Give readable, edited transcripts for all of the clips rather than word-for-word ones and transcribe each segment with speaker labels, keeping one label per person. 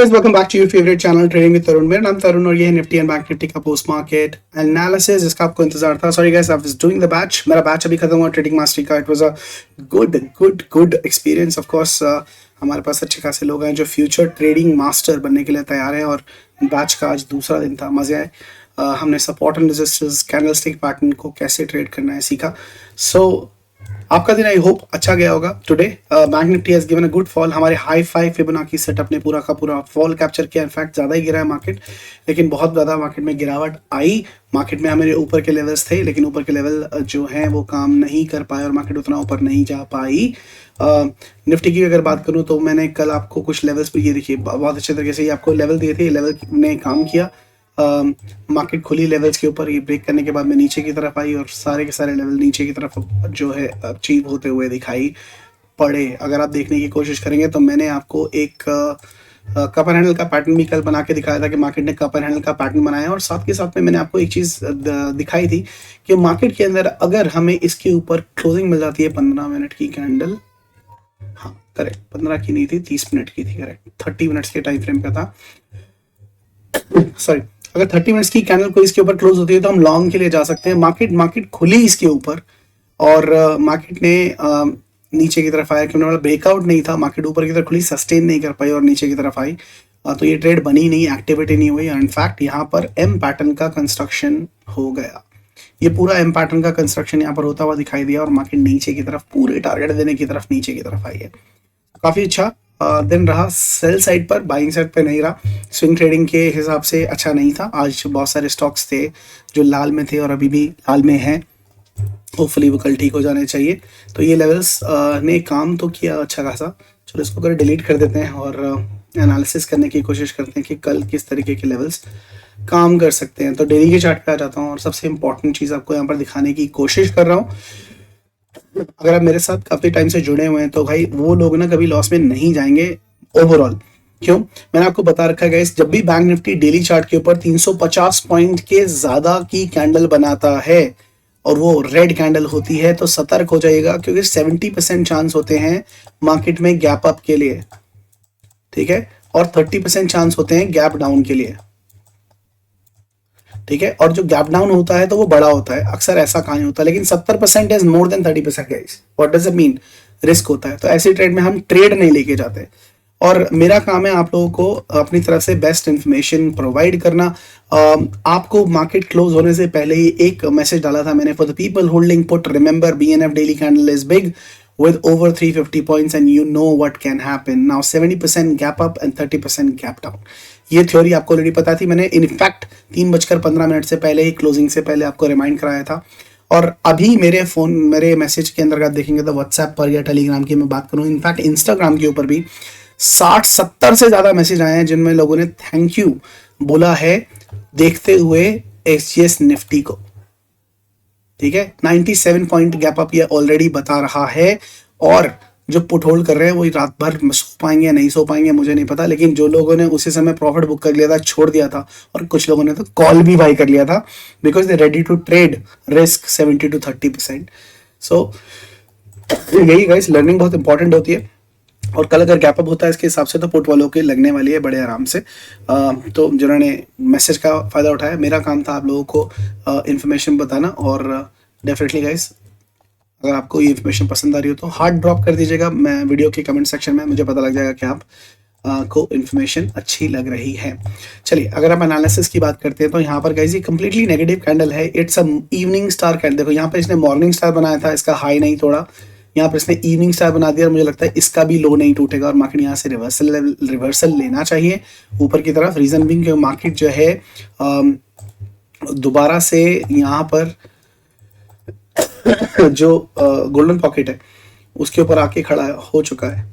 Speaker 1: guys, welcome back to your favorite channel trading with Tarun. मेरा नाम तरुण और ये है निफ्टी एंड बैंक निफ्टी का पोस्ट मार्केट एनालिसिस जिसका आपको इंतजार था। Sorry guys, I was doing the batch. मेरा बैच अभी खत्म हुआ ट्रेडिंग मास्टरी का। It was a good experience. Of course हमारे पास अच्छे खासे लोग हैं जो फ्यूचर ट्रेडिंग मास्टर बनने के लिए तैयार हैं और बैच का आज दूसरा दिन था। मजे आए। हमने support and resistance candlestick pattern को कैसे ट्रेड करना है सीखा। आपका दिन आई होप अच्छा गया होगा। Today bank Nifty has given a good fall. हमारे हाई फाई फिबोनाची सेटअप ने पूरा का पूरा फॉल कैप्चर किया। इनफैक्ट ज़्यादा ही गिरा है मार्केट, लेकिन बहुत ज़्यादा मार्केट में गिरावट आई। मार्केट में हमारे ऊपर के लेवल्स थे, लेकिन ऊपर के लेवल जो हैं वो काम नहीं कर पाए और मार्केट उतना ऊपर नहीं जा पाई। निफ्टी की अगर बात करूँ तो मैंने कल आपको कुछ लेवल्स पर, ये देखिए बहुत अच्छे तरीके से ये आपको लेवल दिए थे। लेवल ने काम किया। मार्केट खुली लेवल्स के ऊपर, ये ब्रेक करने के बाद में नीचे की तरफ आई और सारे के सारे लेवल नीचे की तरफ जो है अचीव होते हुए दिखाई पड़े। अगर आप देखने की कोशिश करेंगे तो मैंने आपको एक कप एंड हैंडल का पैटर्न भी कल बना के दिखाया था कि मार्केट ने कप एंड हैंडल का पैटर्न बनाया, और साथ के साथ में मैंने आपको एक चीज़ दिखाई थी कि मार्केट के अंदर अगर हमें इसके ऊपर क्लोजिंग मिल जाती है 15 मिनट की कैंडल, हाँ करेक्ट 15 की नहीं थी, 30 मिनट की थी, करेक्ट 30 मिनट्स के टाइम फ्रेम का था। सॉरी, अगर 30 मिनट्स की कैंडल को इसके ऊपर क्लोज होती है तो हम लॉन्ग के लिए जा सकते हैं। मार्केट खुली इसके ऊपर और मार्केट ने नीचे की तरफ आया, क्योंकि ब्रेकआउट नहीं था। मार्केट ऊपर की तरफ खुली, सस्टेन नहीं कर पाई और नीचे की तरफ आई। तो ये ट्रेड बनी नहीं, एक्टिविटी नहीं हुई। इनफैक्ट यहाँ पर एम पैटर्न का कंस्ट्रक्शन हो गया। ये पूरा एम पैटर्न का कंस्ट्रक्शन यहाँ पर होता हुआ दिखाई दिया और मार्केट नीचे की तरफ पूरे टारगेट देने की तरफ नीचे की तरफ आई है। काफ़ी अच्छा दिन रहा। सेल साइड पर, बाइंग साइड पे नहीं रहा। स्विंग ट्रेडिंग के हिसाब से अच्छा नहीं था। आज बहुत सारे स्टॉक्स थे जो लाल में थे और अभी भी लाल में हैं। होपफुली वो कल ठीक हो जाने चाहिए। तो ये लेवल्स ने काम तो किया अच्छा खासा। चलो इसको कर डिलीट कर देते हैं और एनालिसिस करने की कोशिश करते हैं कि कल किस तरीके के लेवल्स काम कर सकते हैं। तो डेली के चार्ट पे आ जाता हूँ और सबसे इंपॉर्टेंट चीज़ आपको यहाँ पर दिखाने की कोशिश कर रहा हूँ। अगर आप मेरे साथ काफी टाइम से जुड़े हुए हैं तो भाई वो लोग ना कभी लॉस में नहीं जाएंगे ओवरऑल। क्यों? मैंने आपको बता रखा है गाइस, जब भी बैंक निफ्टी डेली चार्ट के ऊपर 350 पॉइंट के ज्यादा की कैंडल बनाता है और वो रेड कैंडल होती है तो सतर्क हो जाइएगा, क्योंकि 70% चांस होते हैं मार्केट में गैप अप के लिए, ठीक है, और 30% चांस होते हैं गैप डाउन के लिए, ठीक है। और जो गैप डाउन होता है तो वो बड़ा होता है, अक्सर ऐसा कहानी होता है, लेकिन 70% is more than 30% guys. What does it mean? Risk होता है। तो ऐसी ट्रेड में हम ट्रेड नहीं लेके जाते और मेरा काम है आप लोगों को अपनी तरफ से बेस्ट इंफॉर्मेशन प्रोवाइड करना। आपको मार्केट क्लोज होने से पहले ही एक मैसेज डाला था मैंने, for the people holding put remember BNF daily candle is big with over 350 points and you know what can happen. Now 70% gap up and 30% gap down. ये थ्योरी आपको ऑलरेडी पता थी। मैंने इनफैक्ट 3:15 से पहले ही, क्लोजिंग से पहले आपको रिमाइंड कराया था। और अभी मेरे मैसेज के अंदर आप देखेंगे तो व्हाट्सएप पर या टेलीग्राम की मैं बात करूँ, इनफैक्ट इंस्टाग्राम के ऊपर भी 60-70 से ज़्यादा मैसेज आए हैं जिनमें लोगों ने थैंक यू बोला है देखते हुए एसजीएस निफ्टी को, ठीक है। 97 पॉइंट गैप अप ये ऑलरेडी बता रहा है और जो पुट होल्ड कर रहे हैं वो रात भर सो पाएंगे या नहीं सो पाएंगे मुझे नहीं पता, लेकिन जो लोगों ने उसी समय प्रॉफिट बुक कर लिया था, छोड़ दिया था, और कुछ लोगों ने तो कॉल भी बाई कर लिया था because they ready to trade risk 70 to 30%। So यही गाइस, लर्निंग बहुत इंपॉर्टेंट होती है और कल अगर गैप अप होता है इसके हिसाब से तो पुट वालों के लगने वाली है बड़े आराम से। तो जिन्होंने मैसेज का फ़ायदा उठाया, मेरा काम था आप लोगों को इन्फॉर्मेशन बताना। और डेफिनेटली गाइस, अगर आपको ये इन्फॉर्मेशन पसंद आ रही हो तो हार्ट ड्रॉप कर दीजिएगा मैं वीडियो के कमेंट सेक्शन में, मुझे पता लग जाएगा कि आप को इन्फॉर्मेशन अच्छी लग रही है। चलिए अगर आप एनालिसिस की बात करते हैं तो यहाँ पर गाइस ये कंप्लीटली नेगेटिव कैंडल है। It's a evening star candle. देखो यहाँ पर इसने मॉर्निंग स्टार बनाया था, इसका हाई नहीं तोड़ा। यहाँ पर इसने इवनिंग स्टार बना दिया और मुझे लगता है इसका भी लो नहीं टूटेगा और मार्केट यहाँ से रिवर्सल लेना चाहिए ऊपर की तरफ। रीजन बिंग कि मार्केट जो है दोबारा से यहाँ पर जो गोल्डन पॉकेट है उसके ऊपर आके खड़ा हो चुका है,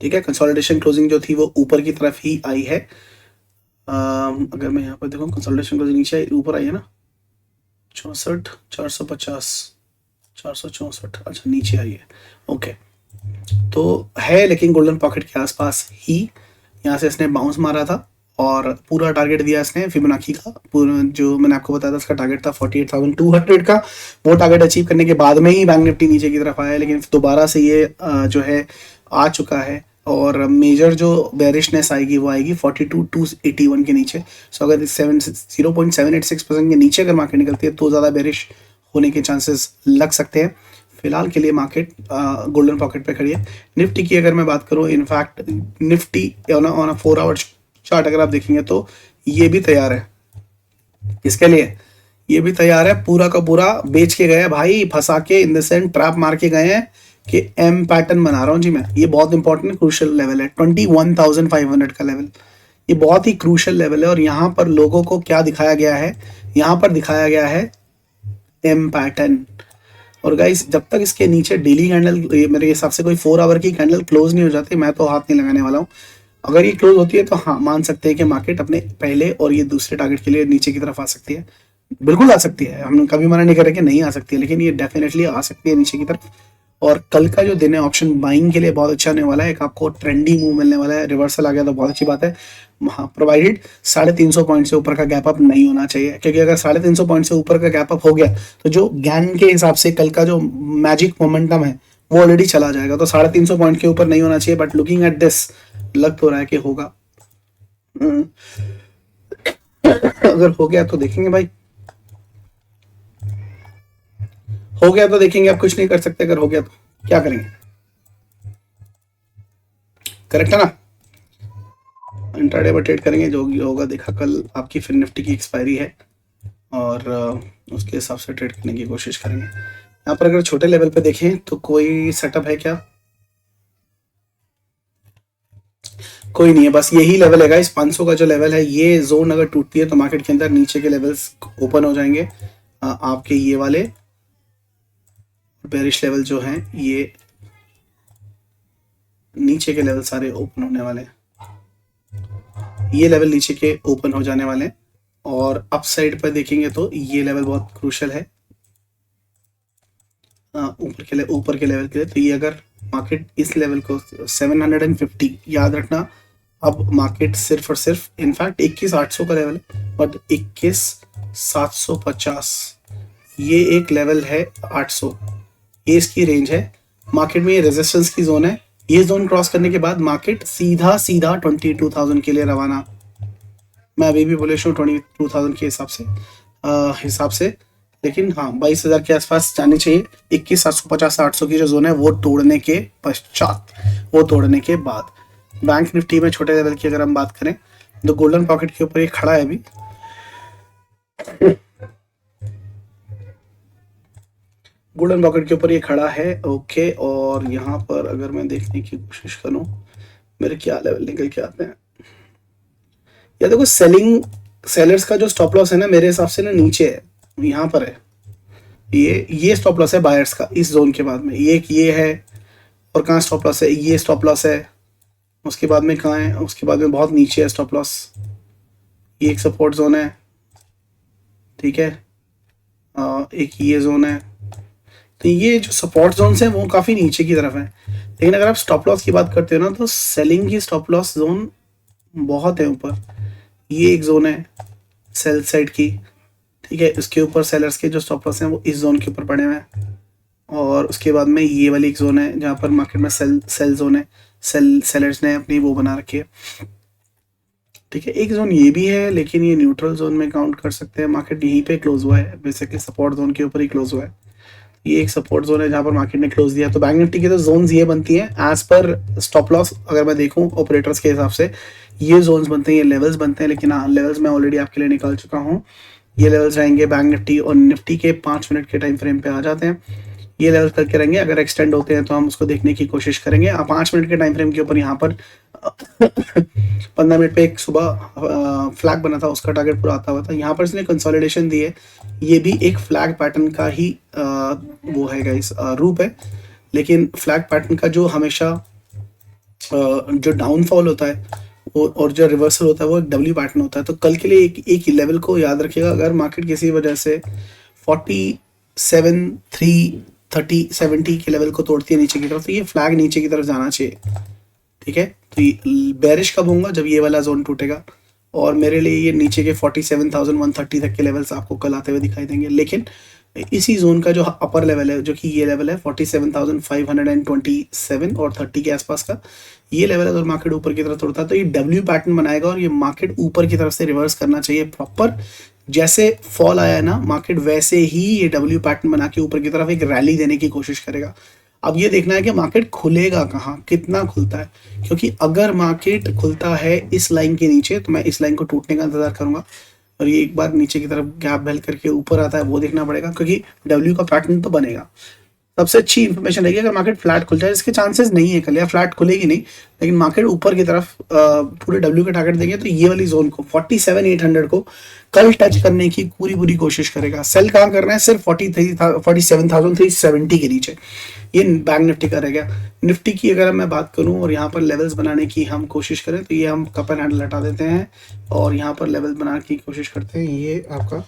Speaker 1: ठीक है। कंसोलिडेशन क्लोजिंग जो थी वो ऊपर की तरफ ही आई है। अगर मैं यहाँ पर देखूँ कंसोलिडेशन क्लोजिंग नीचे ऊपर आई है ना, 64 450 464, अच्छा नीचे आई है, ओके। तो है लेकिन गोल्डन पॉकेट के आसपास ही। यहाँ से इसने बाउंस मारा था और पूरा टारगेट दिया इसने फिबोनाची का, पूरा जो मैंने आपको बताया था उसका टारगेट था 48,200 का, वो टारगेट अचीव करने के बाद में ही बैंक निफ्टी नीचे की तरफ आया, लेकिन दोबारा से ये जो है आ चुका है और मेजर जो बेरिशनेस आएगी वो आएगी 42,281 के नीचे। सो अगर 0.786% के नीचे अगर मार्केट निकलती है तो ज़्यादा बेरिश होने के चांसेस लग सकते हैं। फिलहाल के लिए मार्केट गोल्डन पॉकेट पे खड़ी है। निफ्टी की अगर मैं बात करूं, in fact Nifty on a 4 our chart अगर आप देखेंगे तो ये भी तैयार है। किसके लिए? ये भी तैयार है, पूरा का पूरा बेच के गए भाई, फंसा के, इन द सेंस ट्रैप मार के गए हैं कि एम पैटर्न बना रहा हूं जी मैं। ये बहुत इंपॉर्टेंट क्रूशियल लेवल है, 21,500 का लेवल, ये बहुत ही क्रूशियल लेवल है। और यहाँ पर लोगों को क्या दिखाया गया है? यहाँ पर दिखाया गया है एम पैटर्न। और गाइस जब तक इसके नीचे डेली कैंडल, मेरे हिसाब से कोई 4 आवर की कैंडल क्लोज नहीं हो जाती, मैं तो हाथ नहीं लगाने वाला हूँ। अगर ये क्लोज होती है तो हाँ, मान सकते हैं कि मार्केट अपने पहले और ये दूसरे टारगेट के लिए नीचे की तरफ आ सकती है। बिल्कुल आ सकती है, हम कभी मना नहीं कर रहे कि नहीं आ सकती है, लेकिन ये डेफिनेटली आ सकती है नीचे की तरफ। और कल का जो दिन है ऑप्शन बाइंग के लिए बहुत अच्छा होने वाला है। एक आपको ट्रेंडी मूव मिलने वाला है, रिवर्सल आ गया तो बहुत अच्छी बात है। हाँ, प्रोवाइडेड 350 पॉइंट से ऊपर का गैप अप नहीं होना चाहिए, क्योंकि अगर 350 पॉइंट से ऊपर का गैप अप हो गया तो जो ज्ञान के हिसाब से कल का जो मैजिक मोमेंटम है वो ऑलरेडी चला जाएगा। तो 350 पॉइंट के ऊपर नहीं होना चाहिए, बट लुकिंग एट दिस लग तो रहा है कि होगा। अगर हो गया तो देखेंगे भाई, हो गया तो देखेंगे, आप कुछ नहीं कर सकते। अगर हो गया तो क्या करेंगे? करेक्ट है ना? इंट्राडे पर ट्रेड करेंगे, जो होगा देखा। कल आपकी फिर निफ्टी की एक्सपायरी है और उसके हिसाब से ट्रेड करने की कोशिश करेंगे। यहाँ पर अगर छोटे लेवल पे देखें तो कोई सेटअप है क्या? कोई नहीं है, बस यही लेवल है गाइस। 500 का जो लेवल है, ये जोन अगर टूटती है तो मार्केट के अंदर नीचे के लेवल्स ओपन हो जाएंगे। आपके ये वाले बेरिश लेवल जो हैं, ये नीचे के लेवल सारे ओपन होने वाले हैं। ये लेवल नीचे के ओपन हो जाने वाले हैं। और अप साइड पर देखेंगे तो ये लेवल बहुत क्रूशल है ऊपर के लेवल के लिए। तो ये अगर मार्केट इस लेवल को 750, याद रखना, अब मार्केट सिर्फ और सिर्फ इनफैक्ट 21,800 का लेवल है, बट 21,750 ये एक लेवल है। 800 ये इसकी रेंज है। मार्केट में ये रेजिस्टेंस की जोन है। ये जोन क्रॉस करने के बाद मार्केट सीधा 22,000 के लिए रवाना। मैं अभी भी बुलिश हूँ 22,000 के हिसाब से, लेकिन हाँ 22,000 के आसपास जानी चाहिए। 21,750 800 की जो जोन है वो तोड़ने के पश्चात, वो तोड़ने के बाद बैंक निफ्टी में छोटे लेवल की अगर हम बात करें तो गोल्डन पॉकेट के ऊपर ये खड़ा है अभी। गोल्डन पॉकेट के ऊपर ये खड़ा है, ओके। और यहाँ पर अगर मैं देखने की कोशिश करूं, मेरे क्या लेवल निकल के आते हैं। या देखो, सेलर्स का जो स्टॉप लॉस है ना, मेरे हिसाब से ना नीचे है, यहाँ पर है। ये स्टॉप लॉस है बायर्स का इस जोन के बाद में। ये है, और कहाँ स्टॉप लॉस है? ये स्टॉप लॉस है। उसके बाद में कहाँ है? उसके बाद में बहुत नीचे है स्टॉप लॉस। ये एक सपोर्ट जोन है, ठीक है। एक ये जोन है। तो ये जो सपोर्ट जोन्स हैं वो काफ़ी नीचे की तरफ हैं। लेकिन अगर आप स्टॉप लॉस की बात करते हो ना, तो सेलिंग की स्टॉप लॉस जोन बहुत है ऊपर। ये एक जोन है सेल साइड की, ठीक है। इसके ऊपर सेलर्स के जो स्टॉप लॉस हैं वो इस जोन के ऊपर पड़े हुए हैं। और उसके बाद में ये वाली एक जोन है जहाँ पर मार्केट में सेल जोन है, सेलर्स ने अपनी वो बना रखी है, ठीक है। एक जोन ये भी है, लेकिन ये न्यूट्रल जोन में काउंट कर सकते हैं। मार्केट यहीं पे क्लोज हुआ है, बेसिकली सपोर्ट जोन के ऊपर ही क्लोज हुआ है। ये एक सपोर्ट जोन है जहाँ पर मार्केट ने क्लोज दिया। तो बैंक निफ्टी की तो जोन्स ये बनती हैं एज पर स्टॉप लॉस। अगर मैं देखूं ऑपरेटर्स के हिसाब से ये जोन्स बनते हैं, ये लेवल्स बनते हैं। लेकिन हाँ, लेवल्स मैं ऑलरेडी आपके लिए निकाल चुका हूँ। ये लेवल्स रहेंगे बैंक निफ्टी और निफ्टी के 5 मिनट के टाइम फ्रेम पे आ जाते हैं। ये लेवल करके रहेंगे, अगर एक्सटेंड होते हैं तो हम उसको देखने की कोशिश करेंगे। 5 मिनट के टाइम फ्रेम के ऊपर यहाँ पर 15 मिनट पे एक सुबह फ्लैग बना था, उसका टारगेट पूरा आता हुआ था। यहाँ पर इसने कंसोलिडेशन दी है, ये भी एक फ्लैग पैटर्न का ही वो है गाइस, रूप है। लेकिन फ्लैग पैटर्न का जो हमेशा जो डाउनफॉल होता है वो, और जो रिवर्सल होता है वो एक डब्ल्यू पैटर्न होता है। तो कल के लिए एक लेवल को याद रखिएगा। अगर मार्केट किसी वजह से 47,330 के लेवल को तोड़ती है नीचे की तरफ, तो ये फ्लैग नीचे की तरफ जाना चाहिए, ठीक है। तो ये बेरिश कब होगा? जब ये वाला जोन टूटेगा। और मेरे लिए ये नीचे के 47,130 तक के लेवल्स आपको कल आते हुए दिखाई देंगे। लेकिन इसी जोन का जो अपर लेवल है, जो कि ये लेवल है 47,527 और 30 के आसपास का, ये लेवल अगर मार्केट ऊपर की तरफ तोड़ता है तो ये डब्ल्यू पैटर्न बनाएगा और ये मार्केट ऊपर की तरफ से रिवर्स करना चाहिए प्रॉपर। जैसे फॉल आया है ना मार्केट, वैसे ही ये डब्ल्यू पैटर्न बना के ऊपर की तरफ एक रैली देने की कोशिश करेगा। अब ये देखना है कि मार्केट खुलेगा कहाँ, कितना खुलता है, क्योंकि अगर मार्केट खुलता है इस लाइन के नीचे तो मैं इस लाइन को टूटने का इंतजार करूंगा, और ये एक बार नीचे की तरफ गैप बेल करके ऊपर आता है वो देखना पड़ेगा, क्योंकि डब्ल्यू का पैटर्न तो बनेगा। सबसे अच्छी इन्फॉर्मेशन रहेगी अगर मार्केट फ्लैट खुल जाए, इसके चांसेस नहीं है कल, या फ्लैट खुलेगी नहीं, लेकिन मार्केट ऊपर की तरफ पूरे डब्ल्यू का टारगेट देंगे तो ये वाली जोन को 47,800 को कल टच करने की पूरी कोशिश करेगा। सेल कहाँ करना है, सिर्फ 47,370 के नीचे। ये बैंक निफ्टी का रह गया। निफ्टी की अगर मैं बात करूं और यहाँ पर लेवल्स बनाने की हम कोशिश करें तो ये हम कप एंड हैंडल हटा देते हैं और यहाँ पर लेवल्स बनाने की कोशिश करते हैं। ये आपका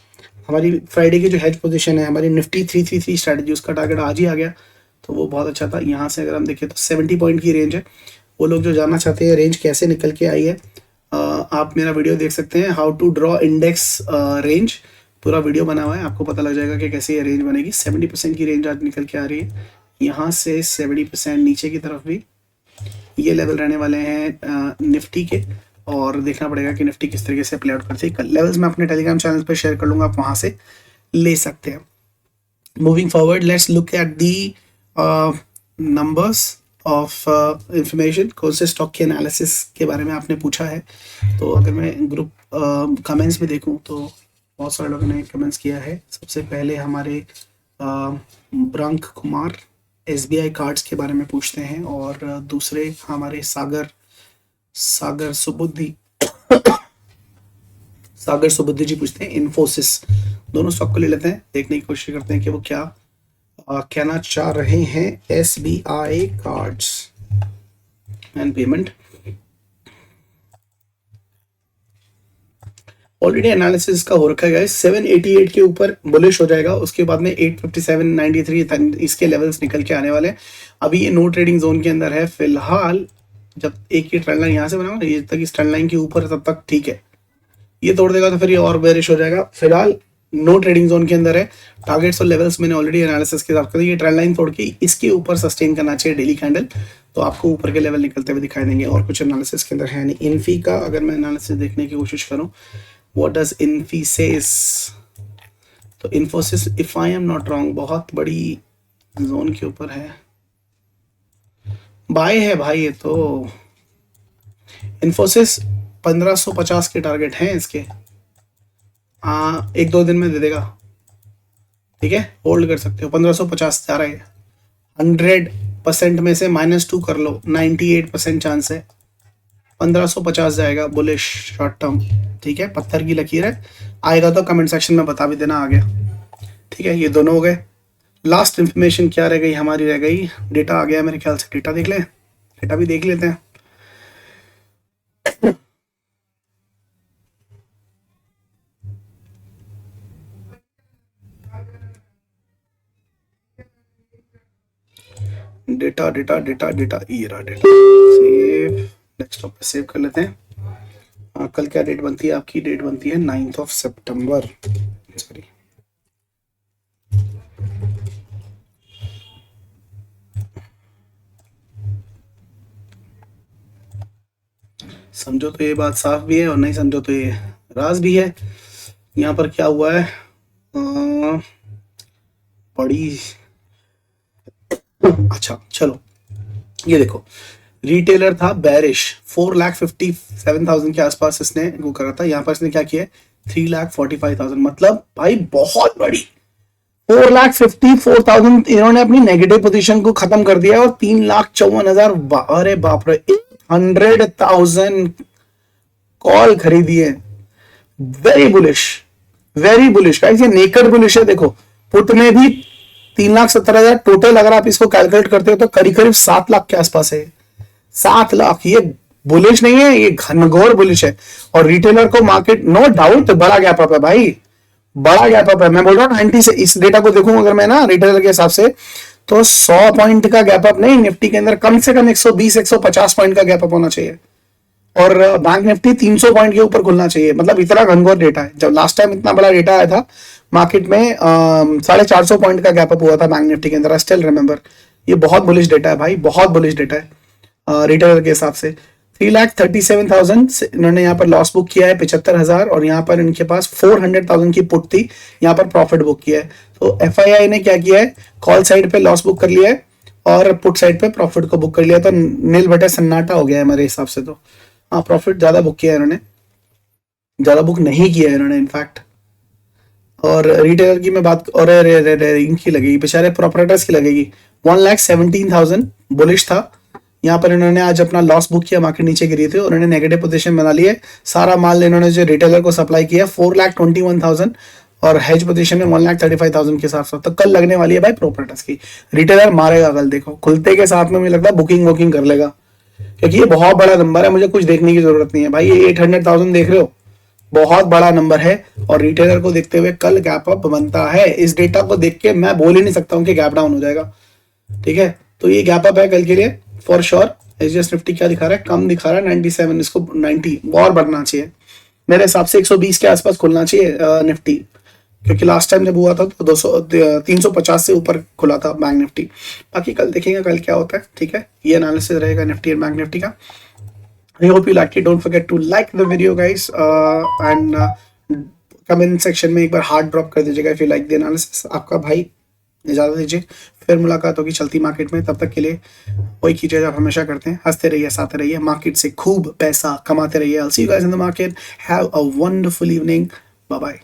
Speaker 1: हमारी फ्राइडे की जो हेज पोजीशन है, हमारी निफ्टी 333 स्ट्रैटेजी, उसका टारगेट आज ही आ गया तो वो बहुत अच्छा था। यहाँ से अगर हम देखें तो 70 पॉइंट की रेंज है। वो लोग जो जानना चाहते हैं रेंज कैसे निकल के आई है, आप मेरा वीडियो देख सकते हैं, how to draw index range, पूरा वीडियो बना हुआ है, आपको पता लग जाएगा कि कैसे ये रेंज बनेगी। 70% की रेंज आज निकल के आ रही है। यहाँ से 70% नीचे की तरफ भी ये लेवल रहने वाले हैं निफ्टी के, और देखना पड़ेगा कि निफ्टी किस तरीके से प्ले आउट करती है। कल लेवल्स मैं अपने टेलीग्राम चैनल पर शेयर कर लूँगा, आप वहाँ से ले सकते हैं। Moving forward, let's look at the numbers of information. कौन से स्टॉक के एनालिसिस के बारे में आपने पूछा है, तो अगर मैं ग्रुप कमेंट्स में देखूं तो बहुत सारे लोगों ने कमेंट्स किया है। सबसे पहले हमारे ब्रंक कुमार SBI कार्ड्स के बारे में पूछते हैं, और दूसरे हमारे सागर सुबुद्धि जी पूछते हैं इन्फोसिस। दोनों स्टॉक को ले लेते हैं, देखने की कोशिश करते हैं कि वो क्या कहना चाह रहे हैं। SBI cards and payment already analysis का हो रखा है गाइस। 788 के ऊपर बुलिश हो जाएगा, उसके बाद में 857.93 इसके लेवल्स निकल के आने वाले हैं। अभी ये नो ट्रेडिंग जोन के अंदर है फिलहाल। जब एक ये ट्रेंड लाइन यहाँ से बनाऊंगा, ये तक इस ट्रेंड लाइन के ऊपर तब तक ठीक है, ये तोड़ देगा तो फिर ये और बेरिश हो जाएगा। फिलहाल नो ट्रेडिंग जोन के अंदर है। टारगेट्स और लेवल्स मैंने ऑलरेडी एनालिसिस के हिसाब से, ये ट्रेंड लाइन तोड़ के इसके ऊपर सस्टेन करना चाहिए डेली कैंडल, तो आपको ऊपर के लेवल निकलते हुए दिखाई देंगे। और कुछ एनालिसिस के अंदर है नहीं। इन्फी का अगर मैं एनालिसिस देखने की कोशिश करूँ, व्हाट डज इन्फी सेज, तो Infosys if I am not wrong बहुत बड़ी जोन के ऊपर है, बाय है भाई। ये तो इन्फोसिस 1550 के टारगेट हैं इसके, 1-2 दिन में दे देगा, ठीक है, होल्ड कर सकते हो। 1550 जा रहा है, 100% में से -2 कर लो, 98% चांस है 1550 जाएगा बुलिश शॉर्ट टर्म, ठीक है। पत्थर की लकीर है, आएगा तो कमेंट सेक्शन में बता भी देना आ गया, ठीक है। ये दोनों हो गए। लास्ट इंफॉर्मेशन क्या रह गई हमारी, रह गई डेटा आ गया मेरे ख्याल से। डेटा देख लें, डेटा भी देख लेते हैं। डेटा डेटा डेटा डेटा ये रहा डेटा, सेव, डेस्कटॉप पे सेव कर लेते हैं। कल क्या डेट बनती है आपकी? डेट बनती है 9 सितंबर, सॉरी समझो तो ये बात साफ भी है और नहीं समझो तो ये राज भी है। यहाँ पर क्या हुआ है, बड़ी अच्छा चलो ये देखो, रिटेलर था बैरिश, 4,57,000 के आसपास इसने वो करा था। यहाँ पर इसने क्या किया है, 3,45,000, मतलब भाई बहुत बड़ी 4,54,000 इन्होंने अपनी नेगेटिव पोजीशन को खत्म कर दिया और 3,54,000, अरे बाप रे, 100,000 कॉल खरीदी है। वेरी बुलिश गाइस, ये नेकेड बुलिश है। देखो पुट में भी 3,70,000 टोटल, अगर आप इसको कैलकुलेट करते हो तो करीब 7 लाख के आसपास है। 7 लाख, ये बुलिश नहीं है, ये घनघोर बुलिश है। और रिटेलर को मार्केट नो डाउट बड़ा गैप अप है भाई, बड़ा गैप अप है। मैं बोल रहा हूँ 90 से इस डेटा को देखूं अगर मैं ना रिटेलर के हिसाब से, तो 100 पॉइंट का गैप अप नहीं, निफ्टी के अंदर कम से कम 120-150 पॉइंट का गैप अप होना चाहिए। और बैंक निफ्टी 300 पॉइंट के ऊपर खुलना चाहिए, मतलब इतना घनघोर डेटा है। जब लास्ट टाइम इतना बड़ा डेटा आया था मार्केट में 450 पॉइंट का गैप अप हुआ था बैंक निफ्टी के अंदर, आई स्टिल रिमेंबर। ये बहुत बुलिश डेटा है भाई, बहुत बुलिश डेटा है रिटेलर के हिसाब से। 3,37,000 इन्होंने यहाँ पर लॉस बुक किया है, 75,000, और यहाँ पर इनके पास 400,000 की पुट थी, यहाँ पर प्रॉफिट बुक किया है। तो एफआईआई ने क्या किया है, कॉल साइड पे लॉस बुक कर लिया है और पुट साइड पे प्रॉफिट को बुक कर लिया, तो नील बटे सन्नाटा हो गया है मेरे हिसाब से। तो हाँ, प्रॉफिट ज्यादा बुक किया है इन्होंने, ज्यादा बुक नहीं किया है इन्होंने इनफैक्ट। और रिटेलर की मैं बात, और इनकी लगेगी, बेचारे प्रोपरेटर्स की लगेगी। 1,17,000 बुलिश था, यहाँ पर इन्होंने आज अपना लॉस बुक किया, मार्केट नीचे गिरी थी और इन्होंने नेगेटिव पोजीशन बना ली है। सारा माल इन्होंने जो रिटेलर को सप्लाई किया 4,21,000 और हेज पोजीशन में 1,35,000 के साथ। तो कल लगने वाली है भाई प्रोपरेटर्स की, रिटेलर मारेगा कल, देखो खुलते के साथ में मुझे लगता है बुकिंग कर लेगा, क्योंकि ये बहुत बड़ा नंबर है, मुझे कुछ देखने की जरूरत नहीं है भाई। ये 800,000 देख रहे हो, बहुत बड़ा नंबर है, और रिटेलर को देखते हुए कल गैप अप बनता है। इस डेटा को देख के मैं बोल ही नहीं सकता हूँ कि गैप डाउन हो जाएगा, ठीक है। तो ये गैप अप है कल के लिए फॉर श्योर। एसजीएस निफ्टी क्या दिखा रहा है, कम दिखा रहा है 97, इसको 90 और बढ़ना चाहिए मेरे हिसाब से। 120 के आसपास खुलना चाहिए निफ्टी, क्योंकि लास्ट टाइम जब हुआ था तो 350 से ऊपर खुला था बैंक निफ्टी। बाकी कल देखेंगे कल क्या होता है, ठीक है। ये एनालिसिस रहेगा निफ्टी एंड बैंक निफ्टी का। I hope you liked it. Don't forget to like the video, guys, and comment section में एक बार हार्ट ड्रॉप कर दीजिएगा if you like the analysis। आपका भाई इजाजत दीजिए, फिर मुलाकात होगी चलती मार्केट में। तब तक के लिए वही कीजिए जो आप हमेशा करते हैं, हंसते रहिए, साथ रहिए, मार्केट से खूब पैसा कमाते रहिए। I'll see you guys in the market. Have a wonderful evening. Bye bye.